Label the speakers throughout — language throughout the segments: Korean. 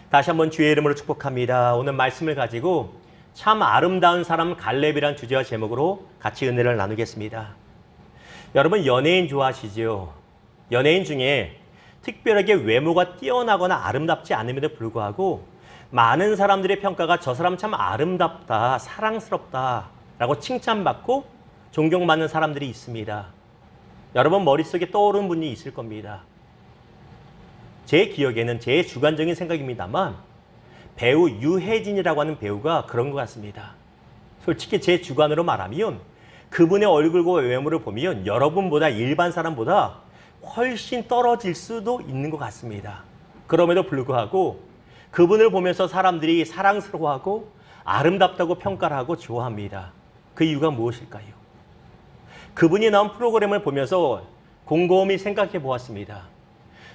Speaker 1: 다시 한번 주의 이름으로 축복합니다. 오늘 말씀을 가지고 참 아름다운 사람 갈렙이란 주제와 제목으로 같이 은혜를 나누겠습니다. 여러분 연예인 좋아하시죠? 연예인 중에 특별하게 외모가 뛰어나거나 아름답지 않음에도 불구하고 많은 사람들의 평가가 저 사람 참 아름답다, 사랑스럽다 라고 칭찬받고 존경받는 사람들이 있습니다. 여러분 머릿속에 떠오르는 분이 있을 겁니다. 제 기억에는 제 주관적인 생각입니다만 배우 유해진이라고 하는 배우가 그런 것 같습니다. 솔직히 제 주관으로 말하면 그분의 얼굴과 외모를 보면 여러분보다 일반 사람보다 훨씬 떨어질 수도 있는 것 같습니다. 그럼에도 불구하고 그분을 보면서 사람들이 사랑스러워하고 아름답다고 평가를 하고 좋아합니다. 그 이유가 무엇일까요? 그분이 나온 프로그램을 보면서 곰곰이 생각해 보았습니다.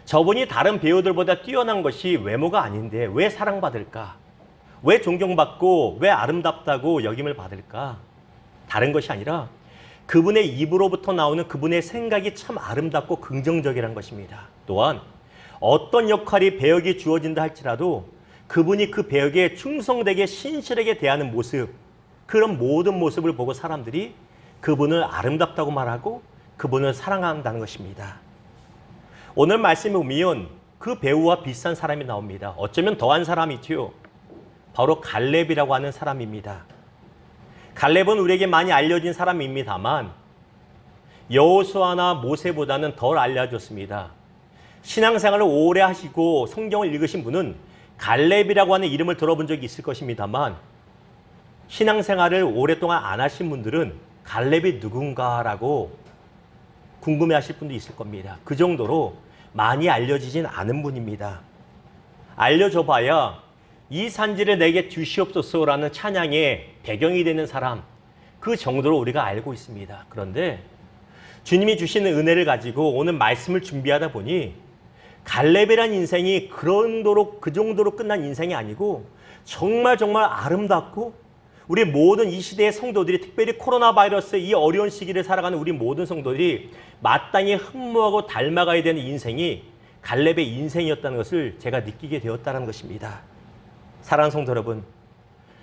Speaker 1: 저분이 다른 배우들보다 뛰어난 것이 외모가 아닌데 왜 사랑받을까? 왜 존경받고 왜 아름답다고 여김을 받을까? 다른 것이 아니라 그분의 입으로부터 나오는 그분의 생각이 참 아름답고 긍정적이라는 것입니다. 또한 어떤 역할이 배역이 주어진다 할지라도 그분이 그 배역에 충성되게 신실하게 대하는 모습, 그런 모든 모습을 보고 사람들이 그분을 아름답다고 말하고 그분을 사랑한다는 것입니다. 오늘 말씀에 보면 그 배우와 비슷한 사람이 나옵니다. 어쩌면 더한 사람이지요. 바로 갈렙이라고 하는 사람입니다. 갈렙은 우리에게 많이 알려진 사람입니다만 여호수아나 모세보다는 덜 알려졌습니다. 신앙생활을 오래 하시고 성경을 읽으신 분은 갈렙이라고 하는 이름을 들어본 적이 있을 것입니다만 신앙생활을 오랫동안 안 하신 분들은 갈렙이 누군가라고 궁금해하실 분도 있을 겁니다. 그 정도로 많이 알려지진 않은 분입니다. 알려줘봐야 이 산지를 내게 주시옵소서라는 찬양의 배경이 되는 사람, 그 정도로 우리가 알고 있습니다. 그런데 주님이 주시는 은혜를 가지고 오늘 말씀을 준비하다 보니 갈렙이란 인생이 그 정도로 끝난 인생이 아니고 정말 아름답고 우리 모든 이 시대의 성도들이 특별히 코로나 바이러스 이 어려운 시기를 살아가는 우리 모든 성도들이 마땅히 흠모하고 닮아가야 되는 인생이 갈렙의 인생이었다는 것을 제가 느끼게 되었다는 것입니다. 사랑하는 성도 여러분,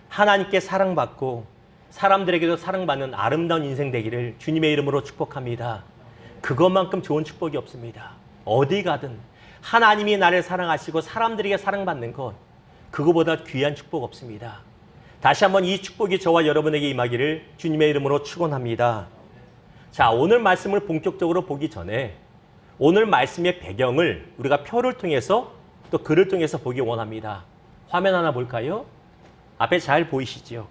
Speaker 1: 하나님께 사랑받고 사람들에게도 사랑받는 아름다운 인생 되기를 주님의 이름으로 축복합니다. 그것만큼 좋은 축복이 없습니다. 어디 가든 하나님이 나를 사랑하시고 사람들에게 사랑받는 것, 그거보다 귀한 축복 없습니다. 다시 한번 이 축복이 저와 여러분에게 임하기를 주님의 이름으로 축원합니다. 자, 오늘 말씀을 본격적으로 보기 전에 오늘 말씀의 배경을 우리가 표를 통해서 또 글을 통해서 보기 원합니다. 화면 하나 볼까요? 앞에 잘 보이시죠?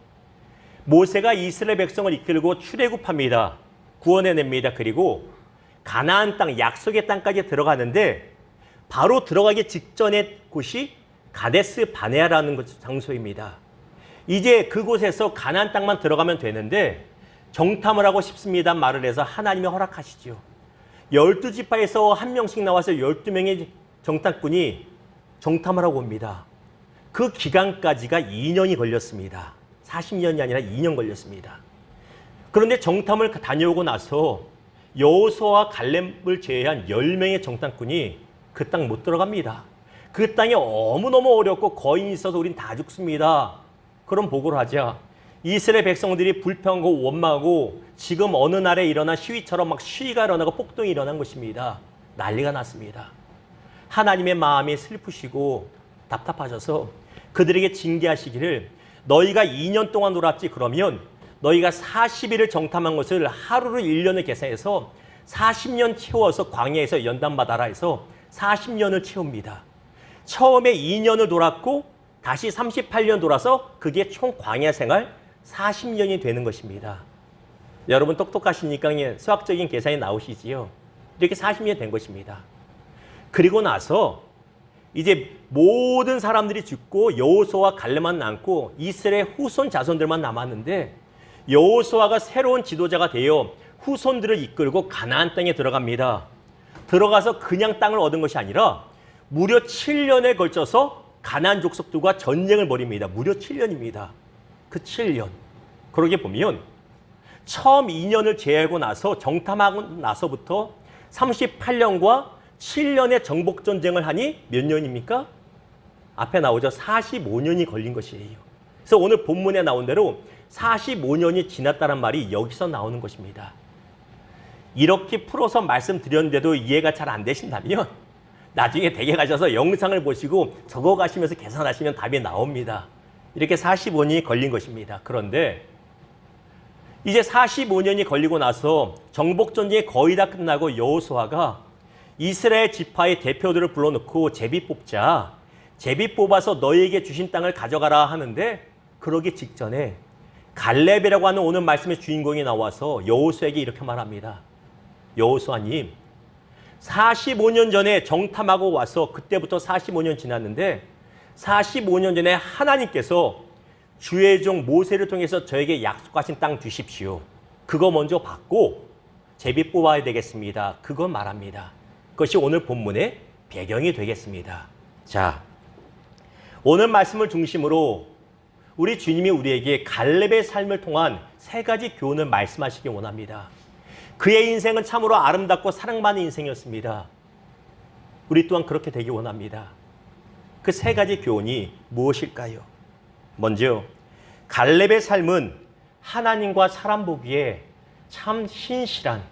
Speaker 1: 모세가 이스라엘 백성을 이끌고 출애굽합니다. 구원해냅니다. 그리고 가나안 땅, 약속의 땅까지 들어가는데 바로 들어가기 직전의 곳이 가데스 바네아라는 장소입니다. 이제 그곳에서 가나안 땅만 들어가면 되는데 정탐을 하고 싶습니다 말을 해서 하나님이 허락하시죠. 12지파에서 한 명씩 나와서 12명의 정탐꾼이 정탐을 하고 옵니다. 그 기간까지가 2년이 걸렸습니다. 40년이 아니라 2년 걸렸습니다. 그런데 정탐을 다녀오고 나서 여호수아와 갈렙을 제외한 10명의 정탐꾼이 그 땅 못 들어갑니다. 그 땅이 너무너무 어렵고 거인이 있어서 우린 다 죽습니다. 그럼 보고를 하자. 이스라엘 백성들이 불평하고 원망하고 지금 어느 날에 일어난 시위처럼 막 시위가 일어나고 폭동이 일어난 것입니다. 난리가 났습니다. 하나님의 마음이 슬프시고 답답하셔서 그들에게 징계하시기를 너희가 2년 동안 놀았지 그러면 너희가 40일을 정탐한 것을 하루를 1년을 계산해서 40년 채워서 광야에서 연단받아라 해서 40년을 채웁니다. 처음에 2년을 놀았고 다시 38년 돌아서 그게 총 광야 생활 40년이 되는 것입니다. 여러분 똑똑하시니까 수학적인 계산이 나오시지요. 이렇게 40년이 된 것입니다. 그리고 나서 이제 모든 사람들이 죽고 여호수아와 갈렙만 남고 이스라엘 후손 자손들만 남았는데 여호수아가 새로운 지도자가 되어 후손들을 이끌고 가나안 땅에 들어갑니다. 들어가서 그냥 땅을 얻은 것이 아니라 무려 7년에 걸쳐서 가나안 족속들과 전쟁을 벌입니다. 무려 7년입니다. 그 7년. 그러게 보면 처음 2년을 제외하고 나서 정탐하고 나서부터 38년과 7년의 정복전쟁을 하니 몇 년입니까? 앞에 나오죠. 45년이 걸린 것이에요. 그래서 오늘 본문에 나온 대로 45년이 지났다는 말이 여기서 나오는 것입니다. 이렇게 풀어서 말씀드렸는데도 이해가 잘 안 되신다면 나중에 댁에 가셔서 영상을 보시고 적어가시면서 계산하시면 답이 나옵니다. 이렇게 45년이 걸린 것입니다. 그런데 이제 45년이 걸리고 나서 정복전쟁이 거의 다 끝나고 여호수아가 이스라엘 지파의 대표들을 불러놓고 제비 뽑자. 제비 뽑아서 너희에게 주신 땅을 가져가라 하는데 그러기 직전에 갈렙이라고 하는 오늘 말씀의 주인공이 나와서 여호수아에게 이렇게 말합니다. 여호수아님, 45년 전에 정탐하고 와서 그때부터 45년 지났는데 45년 전에 하나님께서 주의 종 모세를 통해서 저에게 약속하신 땅 주십시오. 그거 먼저 받고 제비 뽑아야 되겠습니다. 그건 말합니다. 그것이 오늘 본문의 배경이 되겠습니다. 자, 오늘 말씀을 중심으로 우리 주님이 우리에게 갈렙의 삶을 통한 세 가지 교훈을 말씀하시기 원합니다. 그의 인생은 참으로 아름답고 사랑 많은 인생이었습니다. 우리 또한 그렇게 되기 원합니다. 그 세 가지 교훈이 무엇일까요? 먼저 갈렙의 삶은 하나님과 사람 보기에 참 신실한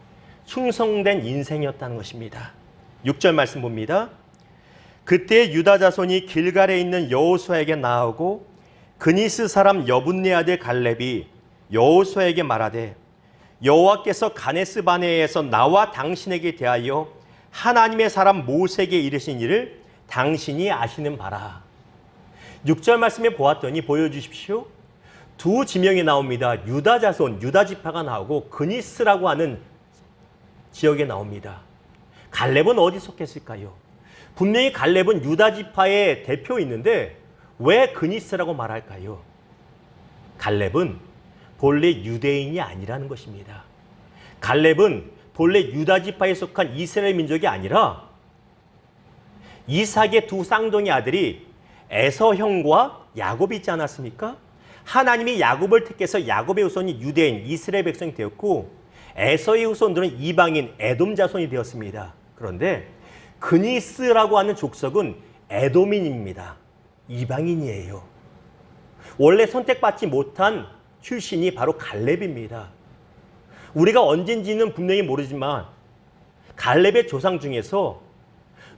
Speaker 1: 충성된 인생이었다는 것입니다. 6절 말씀 봅니다. 그때 유다 자손이 길갈에 있는 여호수아에게 나아오고 그니스 사람 여분네 아들 갈렙이 여호수아에게 말하되 여호와께서 가데스 바네아에서 나와 당신에게 대하여 하나님의 사람 모세에게 이르신 일을 당신이 아시는 바라. 6절 말씀에 보았더니 보여주십시오. 두 지명이 나옵니다. 유다 자손, 유다 지파가 나오고 그니스라고 하는 지역에 나옵니다. 갈렙은 어디 속했을까요? 분명히 갈렙은 유다 지파의 대표였는데 왜 그니스라고 말할까요? 갈렙은 본래 유대인이 아니라는 것입니다. 갈렙은 본래 유다 지파에 속한 이스라엘 민족이 아니라 이삭의 두 쌍둥이 아들이 에서 형과 야곱이 있지 않았습니까? 하나님이 야곱을 택해서 야곱의 후손이 유대인, 이스라엘 백성이 되었고 에서의 후손들은 이방인, 에돔 자손이 되었습니다. 그런데 그니스라고 하는 족속은 에돔인입니다. 이방인이에요. 원래 선택받지 못한 출신이 바로 갈렙입니다. 우리가 언젠지는 분명히 모르지만 갈렙의 조상 중에서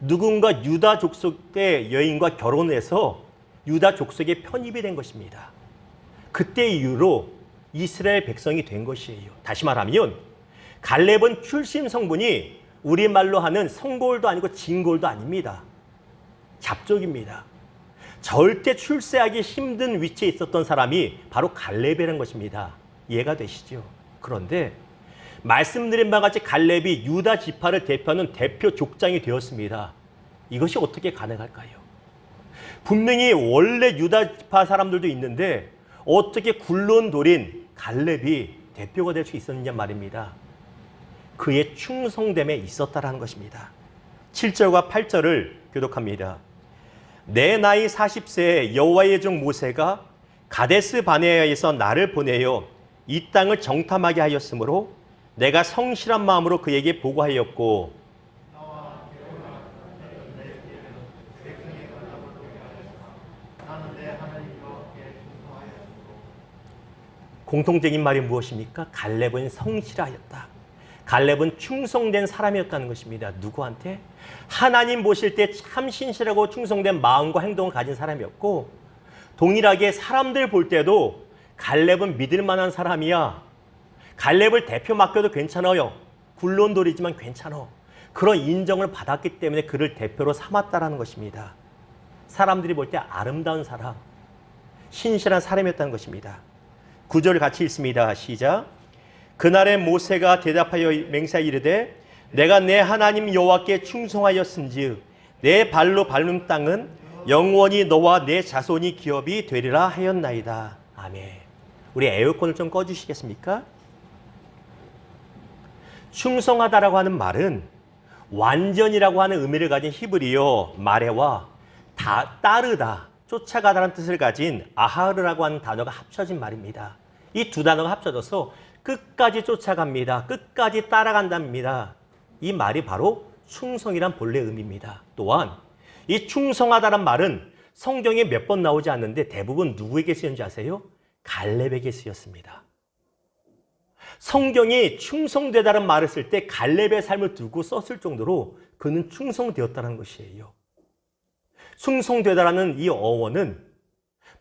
Speaker 1: 누군가 유다 족속의 여인과 결혼해서 유다 족속에 편입이 된 것입니다. 그때 이후로 이스라엘 백성이 된 것이에요. 다시 말하면 갈렙은 출신 성분이 우리말로 하는 성골도 아니고 진골도 아닙니다. 잡족입니다. 절대 출세하기 힘든 위치에 있었던 사람이 바로 갈렙이라는 것입니다. 이해가 되시죠? 그런데 말씀드린 바와 같이 갈렙이 유다 지파를 대표하는 대표 족장이 되었습니다. 이것이 어떻게 가능할까요? 분명히 원래 유다 지파 사람들도 있는데 어떻게 굴론돌인 갈렙이 대표가 될 수 있었느냐 말입니다. 그의 충성됨에 있었다라는 것입니다. 7절과 8절을 교독합니다. 내 나이 40세에 여호와의 종 모세가 가데스 바네아에서 나를 보내어 이 땅을 정탐하게 하였으므로 내가 성실한 마음으로 그에게 보고하였고 공통적인 말이 무엇입니까? 갈렙은 성실하였다. 갈렙은 충성된 사람이었다는 것입니다. 누구한테? 하나님 보실 때 참 신실하고 충성된 마음과 행동을 가진 사람이었고 동일하게 사람들 볼 때도 갈렙은 믿을 만한 사람이야. 갈렙을 대표 맡겨도 괜찮아요. 굴론돌이지만 괜찮아. 그런 인정을 받았기 때문에 그를 대표로 삼았다라는 것입니다. 사람들이 볼 때 아름다운 사람, 신실한 사람이었다는 것입니다. 9절 같이 읽습니다. 시작. 그날에 모세가 대답하여 맹세하여 이르되 내가 내 하나님 여호와께 충성하였은즉 내 발로 밟는 땅은 영원히 너와 내 자손이 기업이 되리라 하였나이다. 아멘. 우리 에어컨을 좀 꺼주시겠습니까? 충성하다라고 하는 말은 완전이라고 하는 의미를 가진 히브리어 마레와 따르다, 쫓아가다라는 뜻을 가진 아하르라고 하는 단어가 합쳐진 말입니다. 이 두 단어가 합쳐져서 끝까지 쫓아갑니다. 끝까지 따라간답니다. 이 말이 바로 충성이란 본래 의미입니다. 또한 이 충성하다란 말은 성경에 몇 번 나오지 않는데 대부분 누구에게 쓰였는지 아세요? 갈렙에게 쓰였습니다. 성경이 충성되다는 말을 쓸 때 갈렙의 삶을 두고 썼을 정도로 그는 충성되었다는 것이에요. 충성되다라는 이 어원은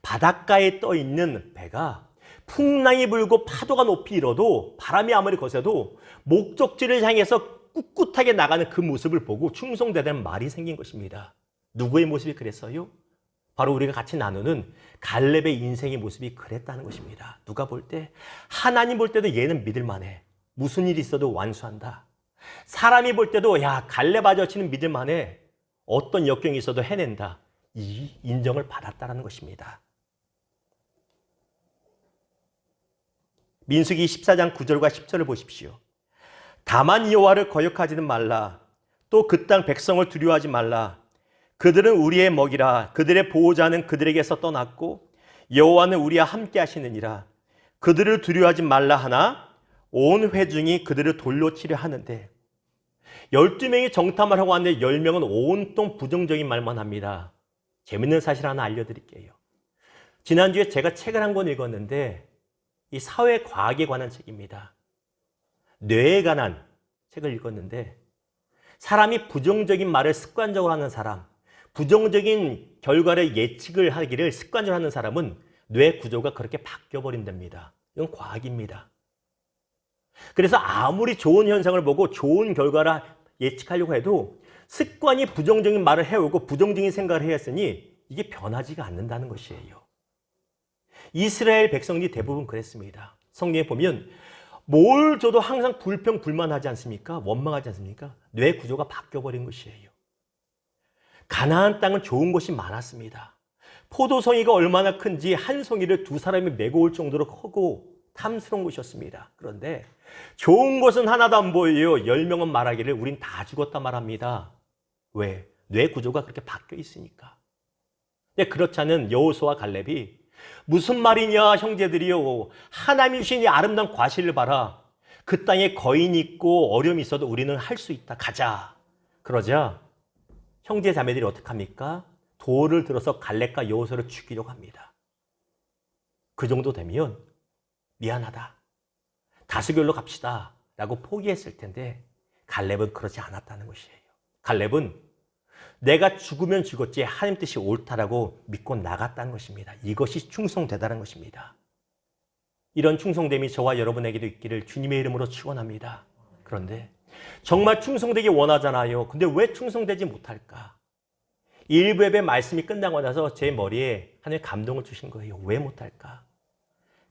Speaker 1: 바닷가에 떠 있는 배가 풍랑이 불고 파도가 높이 일어도 바람이 아무리 거세도 목적지를 향해서 꿋꿋하게 나가는 그 모습을 보고 충성되다는 말이 생긴 것입니다. 누구의 모습이 그랬어요? 바로 우리가 같이 나누는 갈렙의 인생의 모습이 그랬다는 것입니다. 누가 볼 때, 하나님 볼 때도 얘는 믿을만해. 무슨 일이 있어도 완수한다. 사람이 볼 때도 야, 갈렙 아저씨는 믿을만해. 어떤 역경이 있어도 해낸다. 이 인정을 받았다는 것입니다. 민수기 14장 9절과 10절을 보십시오. 다만 여호와를 거역하지는 말라. 또 그 땅 백성을 두려워하지 말라. 그들은 우리의 먹이라. 그들의 보호자는 그들에게서 떠났고 여호와는 우리와 함께 하시느니라. 그들을 두려워하지 말라 하나 온 회중이 그들을 돌로 치려 하는데 12명이 정탐을 하고 왔는데 10명은 온통 부정적인 말만 합니다. 재밌는 사실 하나 알려드릴게요. 지난주에 제가 책을 한 권 읽었는데 이 사회과학에 관한 책입니다. 뇌에 관한 책을 읽었는데 사람이 부정적인 말을 습관적으로 하는 사람, 부정적인 결과를 예측을 하기를 습관적으로 하는 사람은 뇌 구조가 그렇게 바뀌어버린답니다. 이건 과학입니다. 그래서 아무리 좋은 현상을 보고 좋은 결과를 예측하려고 해도 습관이 부정적인 말을 해오고 부정적인 생각을 해왔으니 이게 변하지가 않는다는 것이에요. 이스라엘 백성들이 대부분 그랬습니다. 성경에 보면 뭘 줘도 항상 불평불만하지 않습니까? 원망하지 않습니까? 뇌 구조가 바뀌어버린 것이에요. 가나안 땅은 좋은 곳이 많았습니다. 포도송이가 얼마나 큰지 한 송이를 두 사람이 메고 올 정도로 크고 탐스러운 곳이었습니다. 그런데 좋은 것은 하나도 안 보여요. 10명은 말하기를 우린 다 죽었다 말합니다. 왜? 뇌 구조가 그렇게 바뀌어 있으니까. 근데 그렇지 않은 여호수아와 갈렙이 무슨 말이냐 형제들이요. 하나님이 주신 이 아름다운 과실을 봐라. 그 땅에 거인이 있고 어려움이 있어도 우리는 할 수 있다. 가자. 그러자 형제 자매들이 어떻게 합니까? 돌을 들어서 갈렙과 여호수아를 죽이려고 합니다. 그 정도 되면 미안하다. 다수결로 갑시다. 라고 포기했을 텐데 갈렙은 그렇지 않았다는 것이에요. 갈렙은 내가 죽으면 죽었지 하나님 뜻이 옳다라고 믿고 나갔다는 것입니다. 이것이 충성되다는 것입니다. 이런 충성됨이 저와 여러분에게도 있기를 주님의 이름으로 축원합니다. 그런데 정말 충성되기 원하잖아요. 근데 왜 충성되지 못할까? 1부 예배 말씀이 끝나고 나서 제 머리에 하나님 감동을 주신 거예요. 왜 못할까?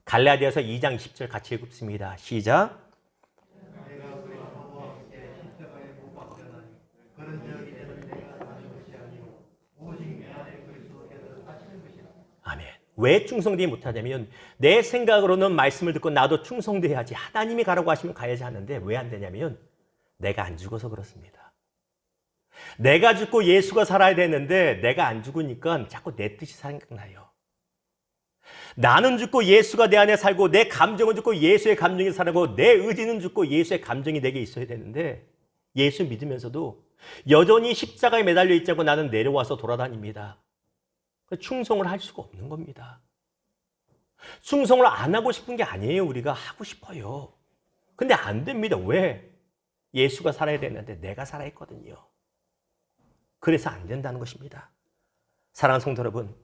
Speaker 1: 갈라디아서 2장 20절 같이 읽습니다. 시작. 아멘. 왜 충성되지 못하냐면 내 생각으로는 말씀을 듣고 나도 충성돼야지. 하나님이 가라고 하시면 가야지 하는데 왜 안 되냐면 내가 안 죽어서 그렇습니다. 내가 죽고 예수가 살아야 되는데 내가 안 죽으니까 자꾸 내 뜻이 생각나요. 나는 죽고 예수가 내 안에 살고 내 감정은 죽고 예수의 감정이 살고 내 의지는 죽고 예수의 감정이 내게 있어야 되는데 예수 믿으면서도 여전히 십자가에 매달려 있지 않고 나는 내려와서 돌아다닙니다. 충성을 할 수가 없는 겁니다. 충성을 안 하고 싶은 게 아니에요. 우리가 하고 싶어요. 근데 안 됩니다. 왜? 예수가 살아야 되는데 내가 살아있거든요. 그래서 안 된다는 것입니다. 사랑하는 성도 여러분,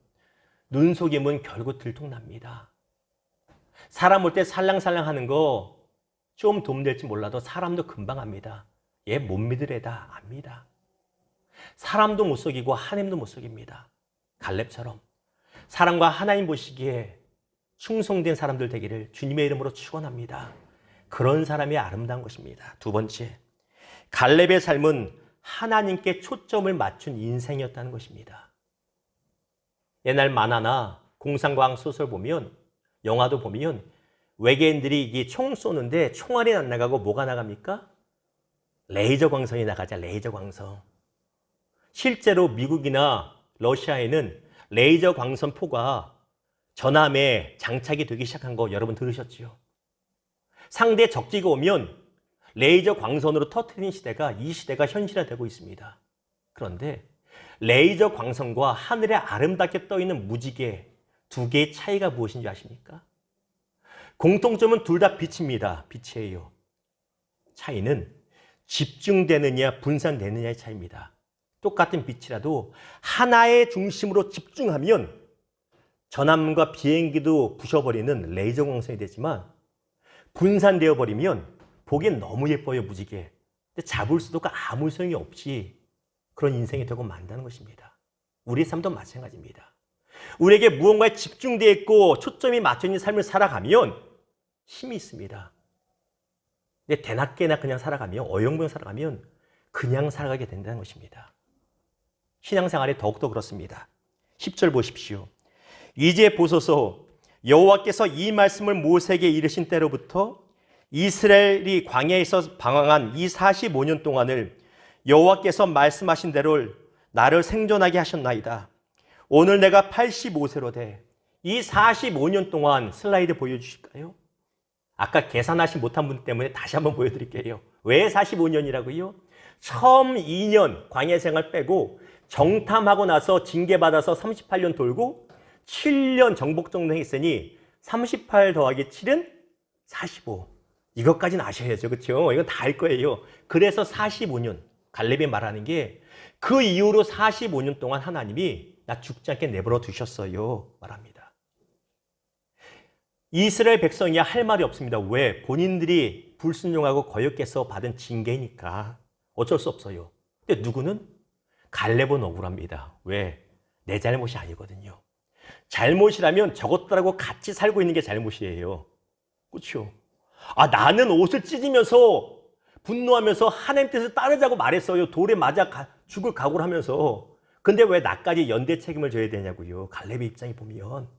Speaker 1: 눈 속임은 결국 들통납니다. 사람 올 때 살랑살랑 하는 거 좀 도움될지 몰라도 사람도 금방 압니다. 얘 못 믿을 애다 압니다. 사람도 못 속이고 하나님도 못 속입니다. 갈렙처럼 사람과 하나님 보시기에 충성된 사람들 되기를 주님의 이름으로 축원합니다. 그런 사람이 아름다운 것입니다. 두 번째, 갈렙의 삶은 하나님께 초점을 맞춘 인생이었다는 것입니다. 옛날 만화나 공상과학 소설 보면, 영화도 보면 외계인들이 이게 총 쏘는데 총알이 안 나가고 뭐가 나갑니까? 레이저 광선이 나가죠. 레이저 광선. 실제로 미국이나 러시아에는 레이저 광선 포가 전함에 장착이 되기 시작한 거 여러분 들으셨죠? 상대 적지가 오면 레이저 광선으로 터뜨리는 시대가 이 시대가 현실화되고 있습니다. 그런데 레이저 광선과 하늘에 아름답게 떠있는 무지개 두 개의 차이가 무엇인지 아십니까? 공통점은 둘 다 빛입니다. 빛이에요. 차이는 집중되느냐 분산되느냐의 차이입니다. 똑같은 빛이라도 하나의 중심으로 집중하면 전함과 비행기도 부셔버리는 레이저 광선이 되지만 분산되어 버리면 보기엔 너무 예뻐요, 무지개. 근데 잡을 수도 없고 아무 소용이 없이 그런 인생이 되고 만다는 것입니다. 우리의 삶도 마찬가지입니다. 우리에게 무언가에 집중되어 있고 초점이 맞춰 있는 삶을 살아가면 힘이 있습니다. 근데 대낮게나 그냥 살아가면, 어영부영 살아가면 그냥 살아가게 된다는 것입니다. 신앙생활에 더욱더 그렇습니다. 10절 보십시오. 이제 보소서, 여호와께서 이 말씀을 모세에게 이르신 때로부터 이스라엘이 광야에서 방황한 이 45년 동안을 여호와께서 말씀하신 대로 나를 생존하게 하셨나이다. 오늘 내가 85세로 돼. 이 45년 동안 슬라이드 보여주실까요? 아까 계산하지 못한 분 때문에 다시 한번 보여드릴게요. 왜 45년이라고요? 처음 2년 광야 생활 빼고 정탐하고 나서 징계받아서 38년 돌고 7년 정복정동 했으니 38 더하기 7은 45. 이것까지는 아셔야죠. 그렇죠? 이건 다 알 거예요. 그래서 45년. 갈렙이 말하는 게 그 이후로 45년 동안 하나님이 나 죽지 않게 내버려 두셨어요. 말합니다. 이스라엘 백성이 할 말이 없습니다. 왜? 본인들이 불순종하고 거역해서 받은 징계니까 어쩔 수 없어요. 근데 누구는? 갈렙은 억울합니다. 왜? 내 잘못이 아니거든요. 잘못이라면 저것들하고 같이 살고 있는 게 잘못이에요. 그렇죠? 아, 나는 옷을 찢으면서 분노하면서 하나님 뜻을 따르자고 말했어요. 돌에 맞아 죽을 각오를 하면서. 근데 왜 나까지 연대 책임을 져야 되냐고요. 갈렙의 입장에 보면.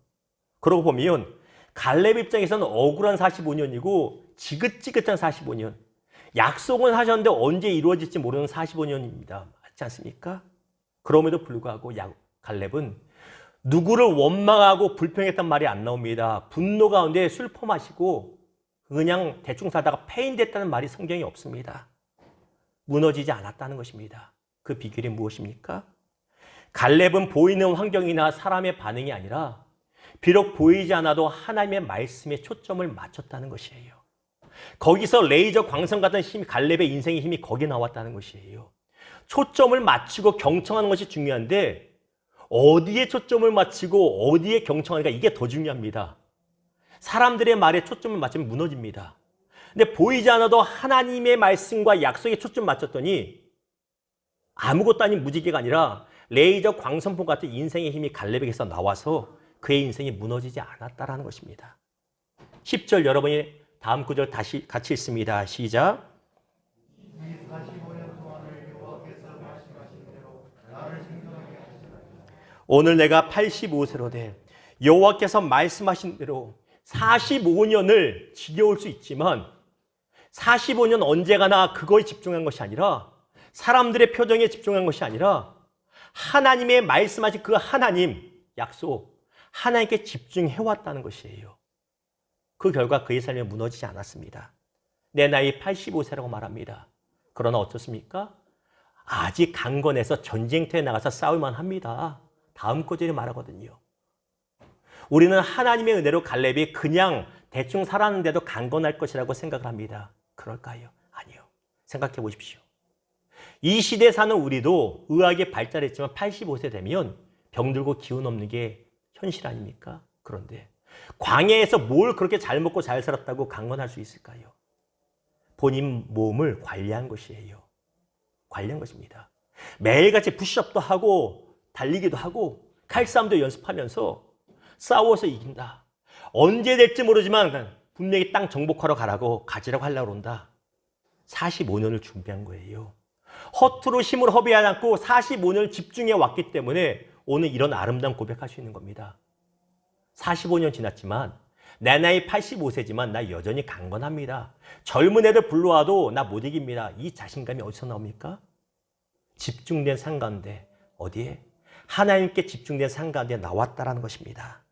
Speaker 1: 그러고 보면 갈렙 입장에서는 억울한 45년이고 지긋지긋한 45년. 약속은 하셨는데 언제 이루어질지 모르는 45년입니다. 맞지 않습니까? 그럼에도 불구하고 갈렙은 누구를 원망하고 불평했단 말이 안 나옵니다. 분노 가운데 술 퍼마시고 그냥 대충 살다가 폐인됐다는 말이 성경에 없습니다. 무너지지 않았다는 것입니다. 그 비결이 무엇입니까? 갈렙은 보이는 환경이나 사람의 반응이 아니라 비록 보이지 않아도 하나님의 말씀에 초점을 맞췄다는 것이에요. 거기서 레이저 광선 같은 힘이, 갈렙의 인생의 힘이 거기에 나왔다는 것이에요. 초점을 맞추고 경청하는 것이 중요한데 어디에 초점을 맞추고 어디에 경청하는가, 이게 더 중요합니다. 사람들의 말에 초점을 맞추면 무너집니다. 근데 보이지 않아도 하나님의 말씀과 약속에 초점 맞췄더니 아무것도 아닌 무지개가 아니라 레이저 광선포 같은 인생의 힘이 갈렙에게서 나와서 그의 인생이 무너지지 않았다라는 것입니다. 10절 여러분이 다음 구절 다시 같이 읽습니다. 시작. 오늘 내가 85세로 돼 여호와께서 말씀하신 대로 45년을 지겨울 수 있지만 45년 언제 가나 그거에 집중한 것이 아니라 사람들의 표정에 집중한 것이 아니라 하나님의 말씀하신 그 하나님 약속, 하나님께 집중해왔다는 것이에요. 그 결과 그의 삶이 무너지지 않았습니다. 내 나이 85세라고 말합니다. 그러나 어떻습니까? 아직 강건해서 전쟁터에 나가서 싸울만 합니다. 다음 구절이 말하거든요. 우리는 하나님의 은혜로 갈렙이 그냥 대충 살았는데도 강건할 것이라고 생각을 합니다. 그럴까요? 아니요. 생각해 보십시오. 이 시대에 사는 우리도 의학이 발달했지만 85세 되면 병들고 기운 없는 게 현실 아닙니까? 그런데 광야에서 뭘 그렇게 잘 먹고 잘 살았다고 강건할 수 있을까요? 본인 몸을 관리한 것이에요. 관리한 것입니다. 매일같이 푸시업도 하고 달리기도 하고 칼싸움도 연습하면서 싸워서 이긴다. 언제 될지 모르지만 분명히 땅 정복하러 가라고 가지라고 하려고 한다. 45년을 준비한 거예요. 허투루 힘을 허비하지 않고 45년을 집중해 왔기 때문에 오늘 이런 아름다운 고백할 수 있는 겁니다. 45년 지났지만 내 나이 85세지만 나 여전히 강건합니다. 젊은 애들 불러와도 나 못 이깁니다. 이 자신감이 어디서 나옵니까? 집중된 삶 가운데, 어디에? 하나님께 집중된 삶 가운데 나왔다라는 것입니다.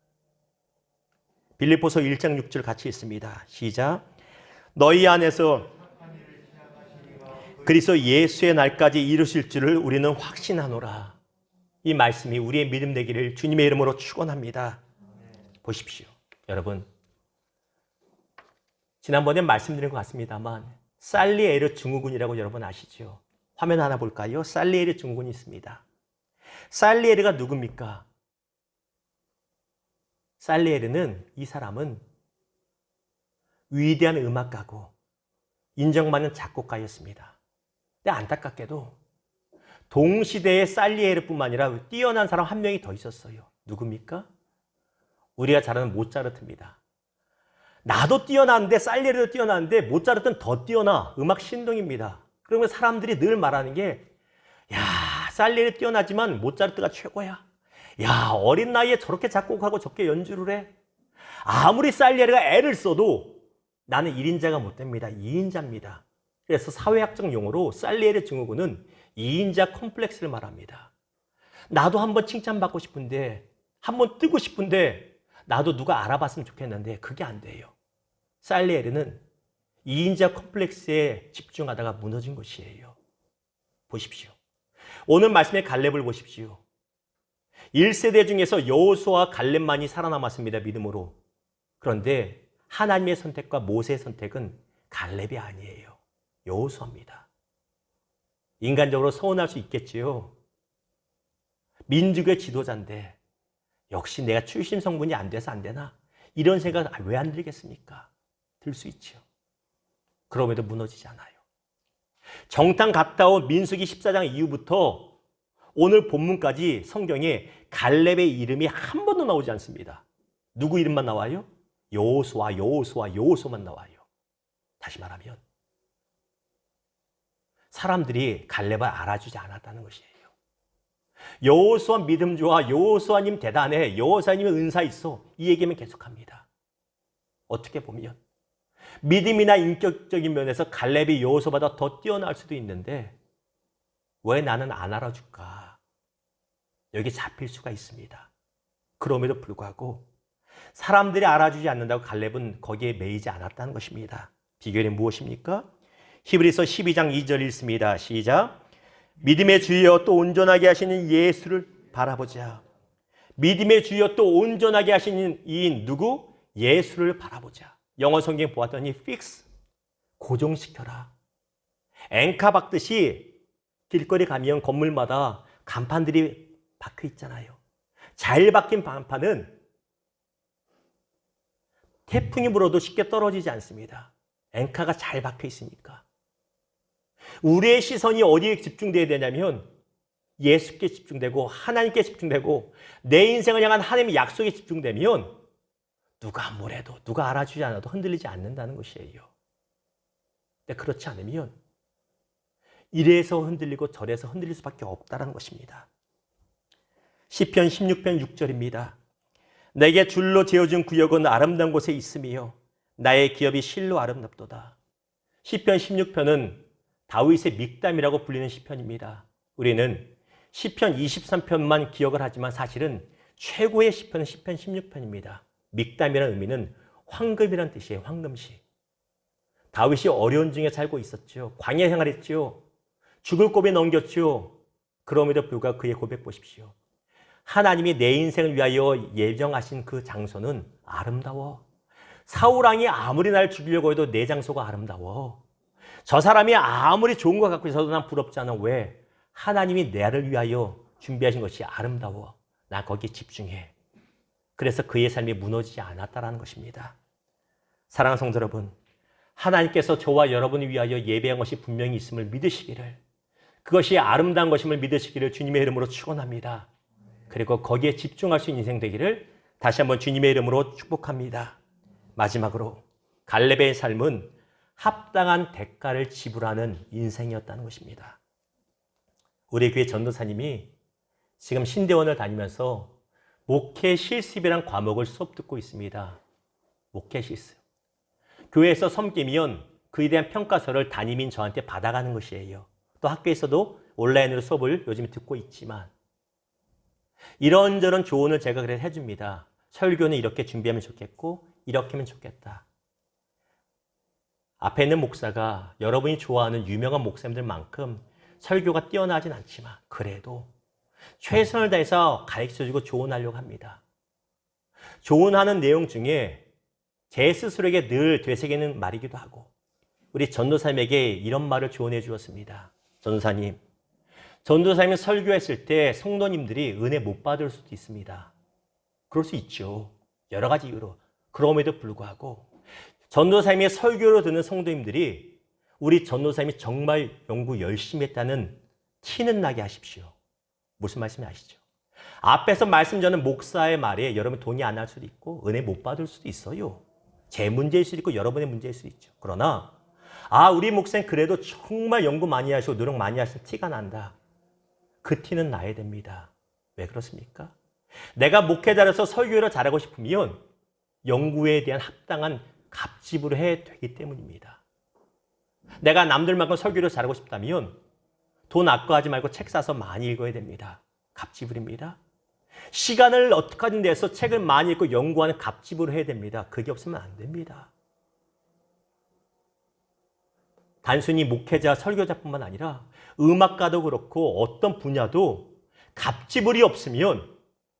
Speaker 1: 빌립보서 1장 6절 같이 읽습니다. 시작. 너희 안에서 그리스도 예수의 날까지 이루실 줄을 우리는 확신하노라. 이 말씀이 우리의 믿음 되기를 주님의 이름으로 축원합니다. 보십시오. 여러분, 지난번에 말씀드린 것 같습니다만 살리에르 증후군이라고 여러분 아시죠? 화면 하나 볼까요? 살리에르 증후군이 있습니다. 살리에르가 누굽니까? 살리에르는, 이 사람은 위대한 음악가고 인정받는 작곡가였습니다. 근데 안타깝게도 동시대의 살리에르뿐만 아니라 뛰어난 사람 한 명이 더 있었어요. 누굽니까? 우리가 잘 아는 모차르트입니다. 나도 뛰어난데, 살리에르도 뛰어난데 모차르트는 더 뛰어나. 음악 신동입니다. 그러면 사람들이 늘 말하는 게, 야, 살리에르 뛰어나지만 모차르트가 최고야. 야, 어린 나이에 저렇게 작곡하고 저렇게 연주를 해. 아무리 살리에르가 애를 써도 나는 1인자가 못 됩니다. 2인자입니다. 그래서 사회학적 용어로 살리에르 증후군은 2인자 컴플렉스를 말합니다. 나도 한번 칭찬받고 싶은데, 한번 뜨고 싶은데 나도 누가 알아봤으면 좋겠는데 그게 안 돼요. 살리에르는 2인자 컴플렉스에 집중하다가 무너진 것이에요. 보십시오. 오늘 말씀의 갈렙을 보십시오. 1세대 중에서 여호수아와 갈렙만이 살아남았습니다. 믿음으로. 그런데 하나님의 선택과 모세의 선택은 갈렙이 아니에요. 여호수아입니다. 인간적으로 서운할 수 있겠지요. 민족의 지도자인데 역시 내가 출신 성분이 안 돼서 안 되나? 이런 생각 왜 안 들겠습니까? 들 수 있죠. 그럼에도 무너지지 않아요. 정탐 갔다 온 민수기 14장 이후부터 오늘 본문까지 성경에 갈렙의 이름이 한 번도 나오지 않습니다. 누구 이름만 나와요? 여호수아, 여호수아, 여호수아만 나와요. 다시 말하면 사람들이 갈렙을 알아주지 않았다는 것이에요. 여호수아 믿음 좋아, 여호수아님 대단해, 여호수아님의 은사 있어, 이 얘기만 계속합니다. 어떻게 보면 믿음이나 인격적인 면에서 갈렙이 여호수아보다 더 뛰어날 수도 있는데 왜 나는 안 알아줄까? 여기 잡힐 수가 있습니다. 그럼에도 불구하고 사람들이 알아주지 않는다고 갈렙은 거기에 매이지 않았다는 것입니다. 비결이 무엇입니까? 히브리서 12장 2절 읽습니다. 시작. 믿음의 주여 또 온전하게 하시는 예수를 바라보자. 믿음의 주여 또 온전하게 하시는 이인 누구? 예수를 바라보자. 영어 성경 보았더니 fix, 고정시켜라. 앵카 박듯이 길거리 가면 건물마다 간판들이 박혀 있잖아요. 잘 박힌 간판은 태풍이 불어도 쉽게 떨어지지 않습니다. 앵카가 잘 박혀 있으니까. 우리의 시선이 어디에 집중되어야 되냐면 예수께 집중되고 하나님께 집중되고 내 인생을 향한 하나님의 약속에 집중되면 누가 뭐래도 누가 알아주지 않아도 흔들리지 않는다는 것이에요. 근데 그렇지 않으면 이래서 흔들리고 저래서 흔들릴 수밖에 없다는 것입니다. 시편 16편 6절입니다. 내게 줄로 지어준 구역은 아름다운 곳에 있으며 나의 기업이 실로 아름답도다. 시편 16편은 다윗의 믹담이라고 불리는 시편입니다. 우리는 시편 23편만 기억을 하지만 사실은 최고의 시편은 시편 16편입니다. 믹담이라는 의미는 황금이라는 뜻이에요. 황금시. 다윗이 어려운 중에 살고 있었죠. 광야 생활했죠. 죽을 고비에 넘겼죠. 그럼에도 불구하고 그의 고백 보십시오. 하나님이 내 인생을 위하여 예정하신 그 장소는 아름다워. 사울왕이 아무리 날 죽이려고 해도 내 장소가 아름다워. 저 사람이 아무리 좋은 거 갖고 있어도 난 부럽지 않아. 왜? 하나님이 나를 위하여 준비하신 것이 아름다워. 나 거기에 집중해. 그래서 그의 삶이 무너지지 않았다는 것입니다. 사랑하는 성도 여러분, 하나님께서 저와 여러분을 위하여 예배한 것이 분명히 있음을 믿으시기를, 그것이 아름다운 것임을 믿으시기를 주님의 이름으로 축원합니다. 그리고 거기에 집중할 수 있는 인생 되기를 다시 한번 주님의 이름으로 축복합니다. 마지막으로 갈렙의 삶은 합당한 대가를 지불하는 인생이었다는 것입니다. 우리 교회 전도사님이 지금 신대원을 다니면서 목회 실습이라는 과목을 수업 듣고 있습니다. 목회 실습. 교회에서 섬기면 그에 대한 평가서를 담임인 저한테 받아가는 것이에요. 또 학교에서도 온라인으로 수업을 요즘 듣고 있지만 이런저런 조언을 제가 그래서 해줍니다. 설교는 이렇게 준비하면 좋겠고 이렇게 하면 좋겠다. 앞에 있는 목사가 여러분이 좋아하는 유명한 목사님들만큼 설교가 뛰어나진 않지만 그래도 최선을 다해서 가르쳐주고 조언하려고 합니다. 조언하는 내용 중에 제 스스로에게 늘 되새기는 말이기도 하고 우리 전도사님에게 이런 말을 조언해 주었습니다. 전도사님, 전도사님이 설교했을 때 성도님들이 은혜 못 받을 수도 있습니다. 그럴 수 있죠. 여러 가지 이유로. 그럼에도 불구하고 전도사님의 설교로 듣는 성도님들이 우리 전도사님이 정말 연구 열심히 했다는 티는 나게 하십시오. 무슨 말씀인지 아시죠? 앞에서 말씀 전하는 목사의 말에 여러분 동의 안 할 수도 있고 은혜 못 받을 수도 있어요. 제 문제일 수도 있고 여러분의 문제일 수도 있죠. 그러나 우리 목사님 그래도 정말 연구 많이 하시고 노력 많이 하시는 티가 난다. 그 티는 나야 됩니다. 왜 그렇습니까? 내가 목회자로서 설교를 잘하고 싶으면 연구에 대한 합당한 갑집을 해야 되기 때문입니다. 내가 남들만큼 설교를 잘하고 싶다면 돈 아까워하지 말고 책 사서 많이 읽어야 됩니다. 갑집을입니다. 시간을 어떻게든 내서 책을 많이 읽고 연구하는 갑집을 해야 됩니다. 그게 없으면 안 됩니다. 단순히 목회자, 설교자뿐만 아니라 음악가도 그렇고 어떤 분야도 갑지불이 없으면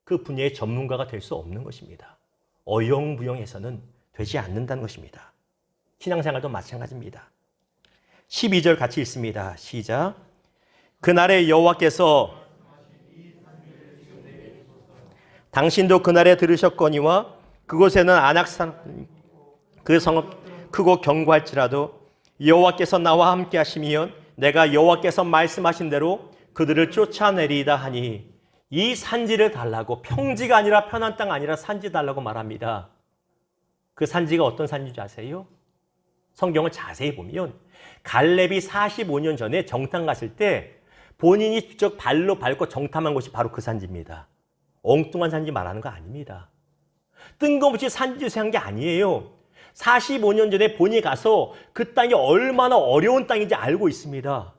Speaker 1: 그 분야의 전문가가 될 수 없는 것입니다. 어영부영해서는 되지 않는다는 것입니다. 신앙생활도 마찬가지입니다. 12절 같이 읽습니다. 시작. 그날에 여호와께서 당신도 그날에 들으셨거니와 그곳에는 안악산 그 성읍 크고 견고할지라도 여호와께서 나와 함께 하시면 내가 여호와께서 말씀하신 대로 그들을 쫓아내리이다 하니 이 산지를 달라고 평지가 아니라 편한 땅 아니라 산지 달라고 말합니다. 그 산지가 어떤 산지인지 아세요? 성경을 자세히 보면 갈렙이 45년 전에 정탐 갔을 때 본인이 직접 발로 밟고 정탐한 곳이 바로 그 산지입니다. 엉뚱한 산지 말하는 거 아닙니다. 뜬금없이 산지에서 한 게 아니에요. 45년 전에 본인이 가서 그 땅이 얼마나 어려운 땅인지 알고 있습니다.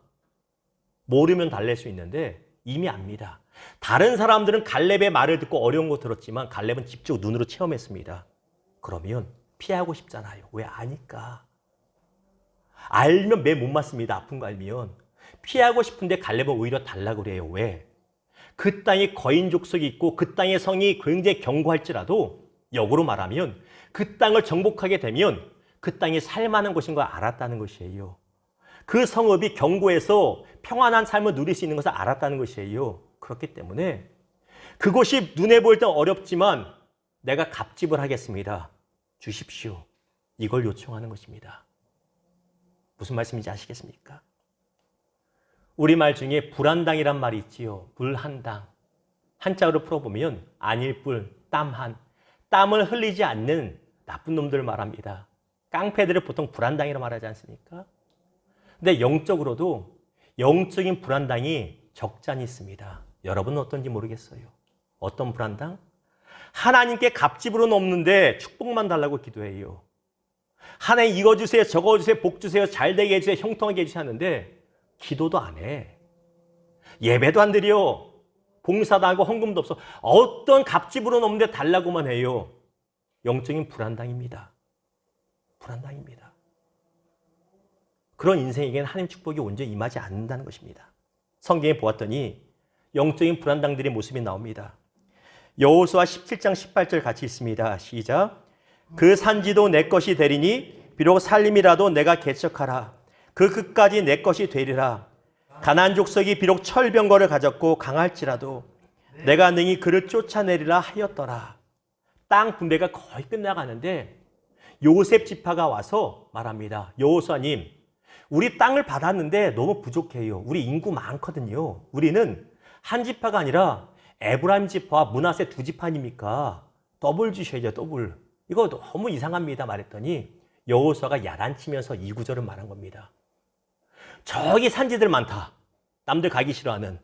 Speaker 1: 모르면 달랠 수 있는데 이미 압니다. 다른 사람들은 갈렙의 말을 듣고 어려운 거 들었지만 갈렙은 직접 눈으로 체험했습니다. 그러면 피하고 싶잖아요. 왜? 아니까. 알면 매 못 맞습니다. 아픈 거 알면. 피하고 싶은데 갈렙은 오히려 달라고 그래요. 왜? 그 땅에 거인 족속이 있고 그 땅의 성이 굉장히 견고할지라도 역으로 말하면 그 땅을 정복하게 되면 그 땅이 살만한 곳인 걸 알았다는 것이에요. 그 성읍이 견고해서 평안한 삶을 누릴 수 있는 것을 알았다는 것이에요. 그렇기 때문에 그곳이 눈에 보일 땐 어렵지만 내가 갑집을 하겠습니다. 주십시오. 이걸 요청하는 것입니다. 무슨 말씀인지 아시겠습니까? 우리말 중에 불한당이란 말이 있지요. 불한당. 한자로 풀어보면 안일불, 땀한. 땀을 흘리지 않는 나쁜 놈들을 말합니다. 깡패들을 보통 불한당이라고 말하지 않습니까? 근데 영적으로도 영적인 불한당이 적잖이 있습니다. 여러분은 어떤지 모르겠어요. 어떤 불한당? 하나님께 갑집으로는 없는데 축복만 달라고 기도해요. 하나님 이거 주세요, 저거 주세요, 복 주세요, 잘 되게 해주세요, 형통하게 해주세요 하는데 기도도 안 해. 예배도 안 드려. 봉사도 하고 헌금도 없어. 어떤 갑집으로는 없는데 달라고만 해요. 영적인 불한당입니다. 불한당입니다. 그런 인생에게는 하나님 축복이 온전히 임하지 않는다는 것입니다. 성경에 보았더니 영적인 불한당들의 모습이 나옵니다. 여호수아 17장 18절 같이 있습니다. 시작. 그 산지도 내 것이 되리니 비록 살림이라도 내가 개척하라. 그 끝까지 내 것이 되리라. 가나안 족속이 비록 철병거를 가졌고 강할지라도 내가 능히 그를 쫓아내리라 하였더라. 땅 분배가 거의 끝나가는데 요셉 지파가 와서 말합니다. 여호수아님, 우리 땅을 받았는데 너무 부족해요. 우리 인구 많거든요. 우리는 한 지파가 아니라 에브라임 지파와 므낫세 두 지파 아닙니까? 더블 주셔야죠. 더블. 이거 너무 이상합니다. 말했더니 여호수아가 야단치면서 이 구절을 말한 겁니다. 저기 산지들 많다. 남들 가기 싫어하는.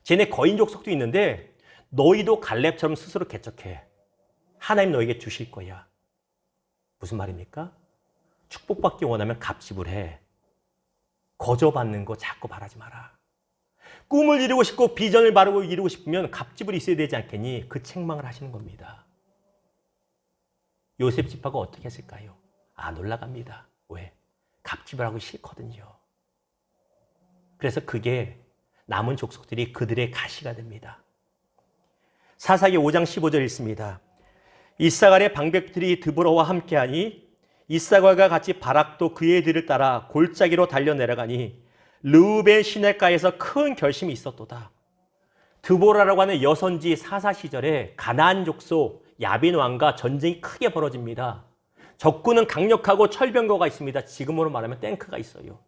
Speaker 1: 쟤네 거인 족속도 있는데 너희도 갈렙처럼 스스로 개척해. 하나님 너에게 주실 거야. 무슨 말입니까? 축복받기 원하면 갑집을 해. 거저받는 거 자꾸 바라지 마라. 꿈을 이루고 싶고 비전을 바르고 이루고 싶으면 갑집을 있어야 되지 않겠니? 그 책망을 하시는 겁니다. 요셉 지파가 어떻게 했을까요? 놀라갑니다. 왜? 갑집을 하고 싫거든요. 그래서 그게 남은 족속들이 그들의 가시가 됩니다. 사사기 5장 15절 읽습니다. 이사갈의 방백들이 드보라와 함께하니 이사갈과 같이 바락도 그의 뒤를 따라 골짜기로 달려 내려가니 르우벤 시내가에서 큰 결심이 있었도다. 드보라라고 하는 여선지 사사 시절에 가나안 족속 야빈 왕과 전쟁이 크게 벌어집니다. 적군은 강력하고 철병거가 있습니다. 지금으로 말하면 탱크가 있어요.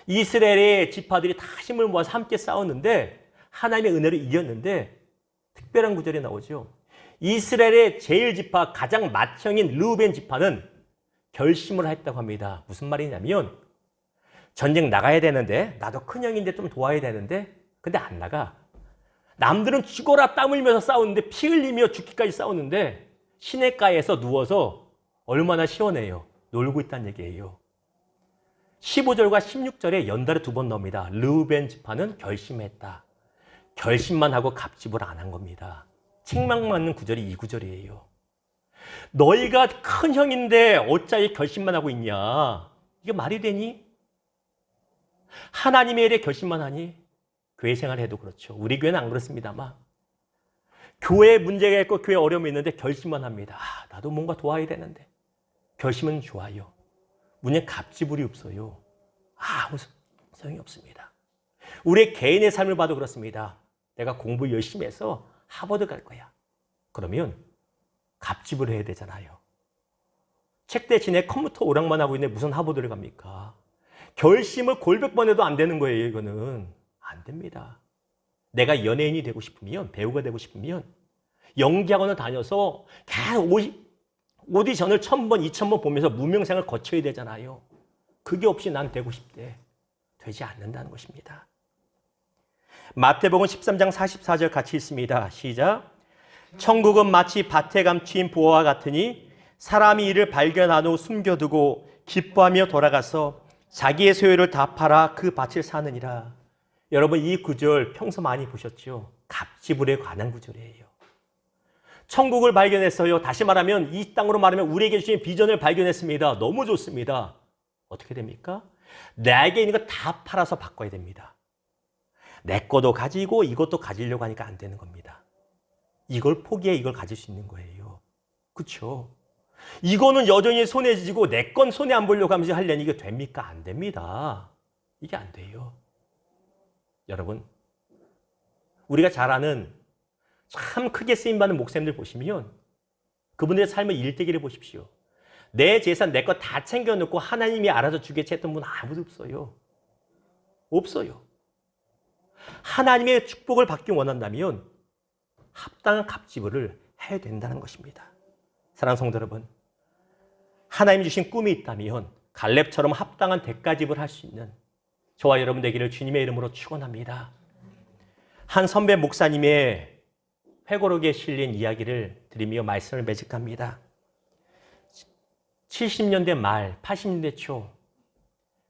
Speaker 1: 이스라엘의 지파들이 다 힘을 모아서 함께 싸웠는데 하나님의 은혜로 이겼는데 특별한 구절이 나오죠. 이스라엘의 제일 지파 가장 맏형인 르우벤 지파는 결심을 했다고 합니다. 무슨 말이냐면 전쟁 나가야 되는데 나도 큰형인데 좀 도와야 되는데 근데 안 나가. 남들은 죽어라 땀 흘리면서 싸우는데 피 흘리며 죽기까지 싸우는데 시냇가에서 누워서 얼마나 시원해요. 놀고 있다는 얘기예요. 15절과 16절에 연달아 2번 나옵니다. 르우벤 지파는 결심했다. 결심만 하고 갑집을 안 한 겁니다. 책망맞는 구절이 이 구절이에요. 너희가 큰 형인데 어찌 결심만 하고 있냐. 이게 말이 되니? 하나님의 일에 결심만 하니? 교회 생활해도 그렇죠. 우리 교회는 안 그렇습니다만 교회에 문제가 있고 교회에 어려움이 있는데 결심만 합니다. 나도 뭔가 도와야 되는데. 결심은 좋아요. 문제 갑지불이 없어요. 아무 소용이 없습니다. 우리의 개인의 삶을 봐도 그렇습니다. 내가 공부 열심히 해서 하버드 갈 거야. 그러면 갑집을 해야 되잖아요. 책 대신에 컴퓨터 오락만 하고 있는데 무슨 하버드를 갑니까? 결심을 골백번 해도 안 되는 거예요. 이거는 안 됩니다. 내가 연예인이 되고 싶으면, 배우가 되고 싶으면 연기학원을 다녀서 계속 오디션을 1000번, 2000번 보면서 무명생을 거쳐야 되잖아요. 그게 없이 난 되고 싶대. 되지 않는다는 것입니다. 마태복음 13장 44절 같이 읽습니다. 시작. 천국은 마치 밭에 감추인 보화와 같으니 사람이 이를 발견한 후 숨겨두고 기뻐하며 돌아가서 자기의 소유를 다 팔아 그 밭을 사느니라. 여러분 이 구절 평소 많이 보셨죠? 갑지불에 관한 구절이에요. 천국을 발견했어요. 다시 말하면 이 땅으로 말하면 우리에게 주신 비전을 발견했습니다. 너무 좋습니다. 어떻게 됩니까? 내게 있는 거 다 팔아서 바꿔야 됩니다. 내 것도 가지고 이것도 가지려고 하니까 안 되는 겁니다. 이걸 포기해 이걸 가질 수 있는 거예요. 그렇죠? 이거는 여전히 손에 쥐고 내 건 손에 안 보려고 하면서 하려니 이게 됩니까? 안 됩니다. 이게 안 돼요. 여러분 우리가 잘 아는 참 크게 쓰임받는 목사님들 보시면 그분들의 삶의 일대기를 보십시오. 내 재산 내 거 다 챙겨놓고 하나님이 알아서 주겠지 했던 분 아무도 없어요. 없어요. 하나님의 축복을 받기 원한다면 합당한 갑지불을 해야 된다는 것입니다. 사랑하는 성도 여러분, 하나님이 주신 꿈이 있다면 갈렙처럼 합당한 대가집을 할 수 있는 저와 여러분 되기를 주님의 이름으로 축원합니다. 한 선배 목사님의 회고록에 실린 이야기를 드리며 말씀을 매직합니다. 70년대 말, 80년대 초,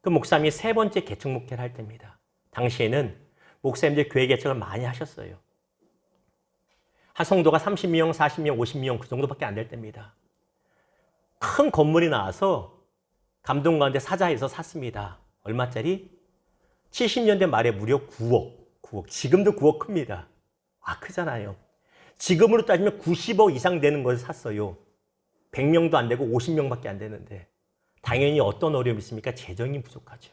Speaker 1: 그 목사님이 3번째 개척 목회를 할 때입니다. 당시에는 목사님들 교회 개척을 많이 하셨어요. 한 성도가 30명, 40명, 50명 그 정도밖에 안 될 때입니다. 큰 건물이 나와서 감동 가운데 사자해서 샀습니다. 얼마짜리? 70년대 말에 무려 9억. 지금도 9억 큽니다. 크잖아요. 지금으로 따지면 90억 이상 되는 것을 샀어요. 100명도 안 되고 50명밖에 안 되는데 당연히 어떤 어려움이 있습니까? 재정이 부족하죠.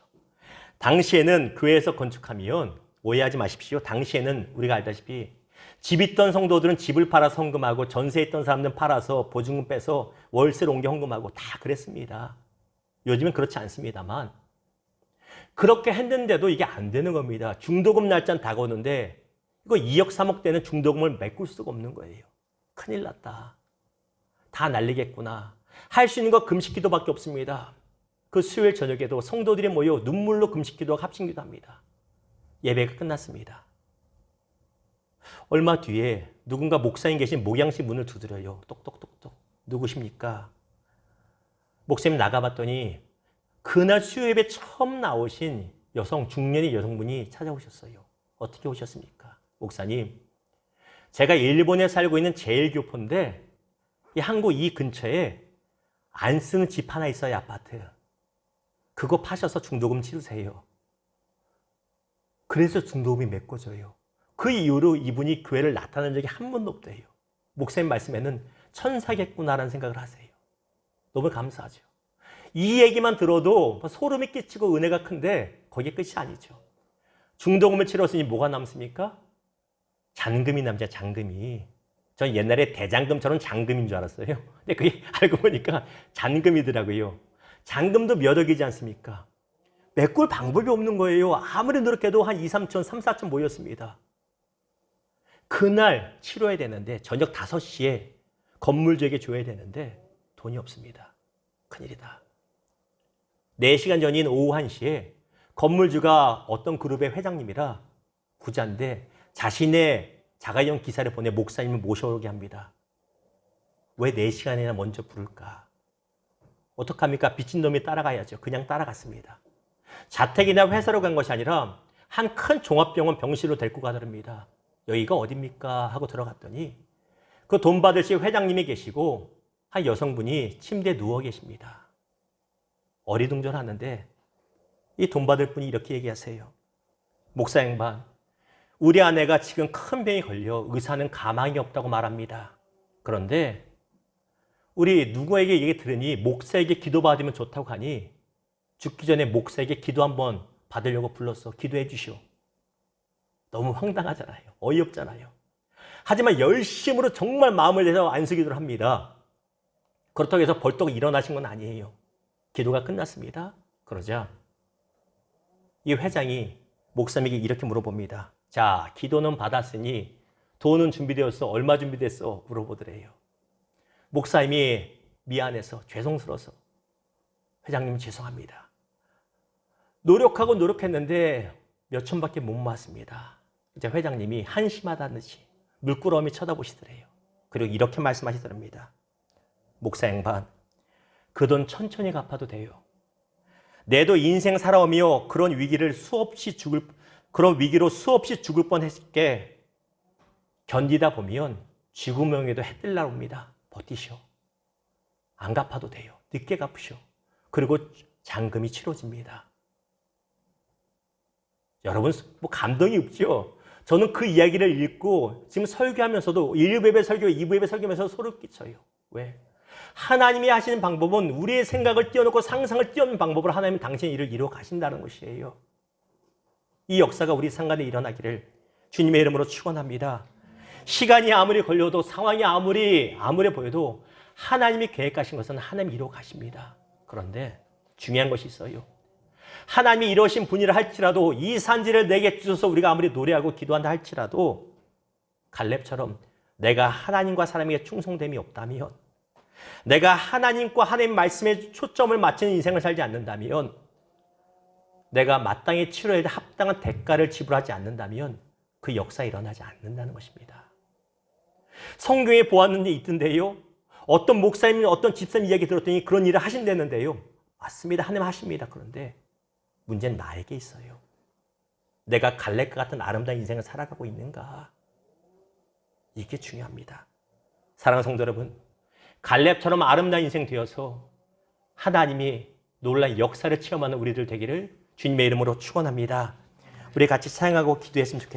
Speaker 1: 당시에는 교회에서 건축하면 오해하지 마십시오. 당시에는 우리가 알다시피 집 있던 성도들은 집을 팔아서 헌금하고 전세 있던 사람들은 팔아서 보증금 빼서 월세로 옮겨 헌금하고 다 그랬습니다. 요즘은 그렇지 않습니다만 그렇게 했는데도 이게 안 되는 겁니다. 중도금 날짜는 다가오는데 이거 2억 3억 되는 중도금을 메꿀 수가 없는 거예요. 큰일 났다. 다 날리겠구나. 할 수 있는 거 금식기도밖에 없습니다. 그 수요일 저녁에도 성도들이 모여 눈물로 금식기도와 합심기도 합니다. 예배가 끝났습니다. 얼마 뒤에 누군가 목사님 계신 목양실 문을 두드려요. 똑똑똑똑. 누구십니까? 목사님 나가봤더니 그날 수요 예배 처음 나오신 중년의 여성분이 찾아오셨어요. 어떻게 오셨습니까? 목사님, 제가 일본에 살고 있는 제일교포인데 이 한국 이 근처에 안 쓰는 집 하나 있어요. 아파트. 그거 파셔서 중도금 치르세요. 그래서 중도음이 메꿔져요. 그 이후로 이분이 교회를 나타난 적이 한 번도 없대요. 목사님 말씀에는 천사겠구나라는 생각을 하세요. 너무 감사하죠. 이 얘기만 들어도 소름이 끼치고 은혜가 큰데 거기에 끝이 아니죠. 중도금을 치렀으니 뭐가 남습니까? 잔금이 남자, 잔금이. 전 옛날에 대장금처럼 잔금인 줄 알았어요. 근데 그게 알고 보니까 잔금이더라고요. 잔금도 몇 억이지 않습니까? 메꿀 방법이 없는 거예요. 아무리 노력해도 한 2, 3천, 3, 4천 모였습니다. 그날 치러야 되는데 저녁 5시에 건물주에게 줘야 되는데 돈이 없습니다. 큰일이다. 4시간 전인 오후 1시에 건물주가 어떤 그룹의 회장님이라 부자인데 자신의 자가용 기사를 보내 목사님을 모셔오게 합니다. 왜 4시간이나 먼저 부를까? 어떡합니까? 빚진 놈이 따라가야죠. 그냥 따라갔습니다. 자택이나 회사로 간 것이 아니라 한 큰 종합병원 병실로 데리고 가더랍니다. 여기가 어딥니까? 하고 들어갔더니 그 돈 받으실 회장님이 계시고 한 여성분이 침대에 누워 계십니다. 어리둥절하는데 이 돈 받을 분이 이렇게 얘기하세요. 목사 양반, 우리 아내가 지금 큰 병이 걸려 의사는 가망이 없다고 말합니다. 그런데 우리 누구에게 얘기 들으니 목사에게 기도받으면 좋다고 하니 죽기 전에 목사에게 기도 한번 받으려고 불렀어. 기도해 주시오. 너무 황당하잖아요. 어이없잖아요. 하지만 열심으로 정말 마음을 내서 안수기도를 합니다. 그렇다고 해서 벌떡 일어나신 건 아니에요. 기도가 끝났습니다. 그러자 이 회장이 목사님에게 이렇게 물어봅니다. 자, 기도는 받았으니 돈은 준비되었어? 얼마 준비됐어? 물어보더래요. 목사님이 미안해서 죄송스러워서 회장님 죄송합니다. 노력하고 노력했는데 몇 천밖에 못 모았습니다. 이제 회장님이 한심하다는 듯이 물끄러미 쳐다보시더래요. 그리고 이렇게 말씀하시더랍니다. 목사 양반, 그 돈 천천히 갚아도 돼요. 내도 인생 살아오며 그런 위기로 수없이 죽을 뻔했게 견디다 보면 죽음명에도 해 뜰 날 옵니다. 버티셔. 안 갚아도 돼요. 늦게 갚으셔. 그리고 잔금이 치러집니다. 여러분, 뭐 감동이 없죠? 저는 그 이야기를 읽고 지금 설교하면서도 1부 예배 설교, 2부 예배 설교하면서 소름 끼쳐요. 왜? 하나님이 하시는 방법은 우리의 생각을 띄워놓고 상상을 띄워놓는 방법으로 하나님은 당신의 일을 이루어 가신다는 것이에요. 이 역사가 우리 상간에 일어나기를 주님의 이름으로 축원합니다. 시간이 아무리 걸려도 상황이 아무리 보여도 하나님이 계획하신 것은 하나님이 이루어 가십니다. 그런데 중요한 것이 있어요. 하나님이 이러신 분이라 할지라도 이 산지를 내게 주셔서 우리가 아무리 노래하고 기도한다 할지라도 갈렙처럼 내가 하나님과 사람에게 충성됨이 없다면, 내가 하나님과 하나님 말씀에 초점을 맞추는 인생을 살지 않는다면, 내가 마땅히 치러야 될 합당한 대가를 지불하지 않는다면 그 역사에 일어나지 않는다는 것입니다. 성경에 보았는 게 있던데요. 어떤 목사님, 어떤 집사님 이야기 들었더니 그런 일을 하신다는데요. 맞습니다. 하나님 하십니다. 그런데 문제는 나에게 있어요. 내가 갈렙과 같은 아름다운 인생을 살아가고 있는가? 이게 중요합니다. 사랑하는 성도 여러분, 갈렙처럼 아름다운 인생 되어서 하나님이 놀라운 역사를 체험하는 우리들 되기를 주님의 이름으로 축원합니다. 우리 같이 사랑하고 기도했으면 좋겠습니다.